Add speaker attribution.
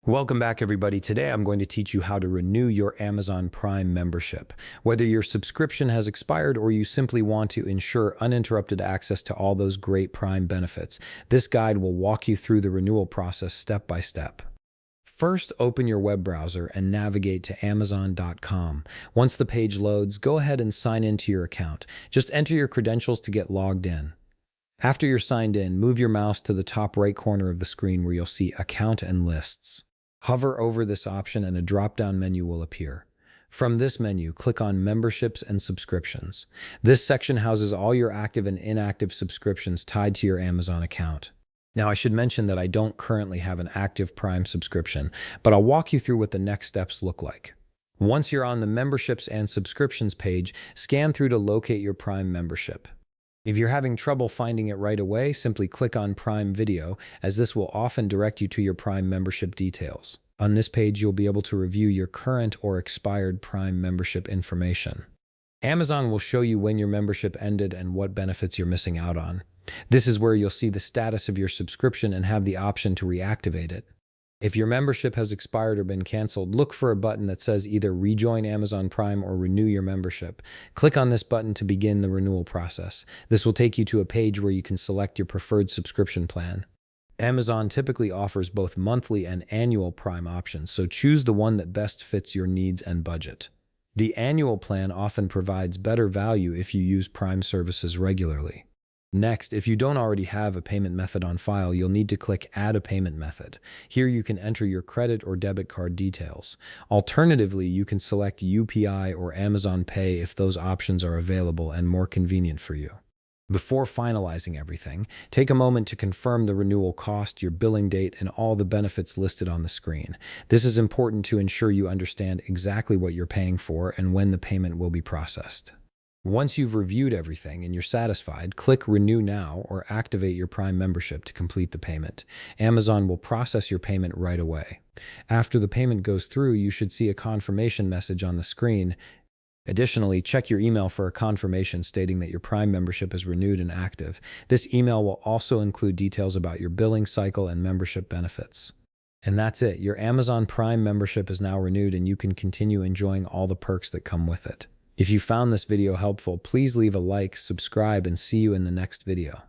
Speaker 1: Welcome back, everybody. Today, I'm going to teach you how to renew your Amazon Prime membership. Whether your subscription has expired or you simply want to ensure uninterrupted access to all those great Prime benefits, this guide will walk you through the renewal process step by step. First, open your web browser and navigate to Amazon.com. Once the page loads, go ahead and sign into your account. Just enter your credentials to get logged in. After you're signed in, move your mouse to the top right corner of the screen where you'll see Account and Lists. Hover over this option and a drop-down menu will appear. From this menu, click on Memberships and Subscriptions. This section houses all your active and inactive subscriptions tied to your Amazon account. Now, I should mention that I don't currently have an active Prime subscription, but I'll walk you through what the next steps look like. Once you're on the Memberships and Subscriptions page, scan through to locate your Prime membership. If you're having trouble finding it right away, simply click on Prime Video, as this will often direct you to your Prime membership details. On this page, you'll be able to review your current or expired Prime membership information. Amazon will show you when your membership ended and what benefits you're missing out on. This is where you'll see the status of your subscription and have the option to reactivate it. If your membership has expired or been canceled, look for a button that says either Rejoin Amazon Prime or Renew Your Membership. Click on this button to begin the renewal process. This will take you to a page where you can select your preferred subscription plan. Amazon typically offers both monthly and annual Prime options, so choose the one that best fits your needs and budget. The annual plan often provides better value if you use Prime services regularly. Next, if you don't already have a payment method on file, you'll need to click Add a Payment Method. Here you can enter your credit or debit card details. Alternatively, you can select UPI or Amazon Pay if those options are available and more convenient for you. Before finalizing everything, take a moment to confirm the renewal cost, your billing date, and all the benefits listed on the screen. This is important to ensure you understand exactly what you're paying for and when the payment will be processed. Once you've reviewed everything and you're satisfied, click Renew Now or activate your Prime membership to complete the payment. Amazon will process your payment right away. After the payment goes through, you should see a confirmation message on the screen. Additionally, check your email for a confirmation stating that your Prime membership is renewed and active. This email will also include details about your billing cycle and membership benefits. And that's it. Your Amazon Prime membership is now renewed and you can continue enjoying all the perks that come with it. If you found this video helpful, please leave a like, subscribe, and see you in the next video.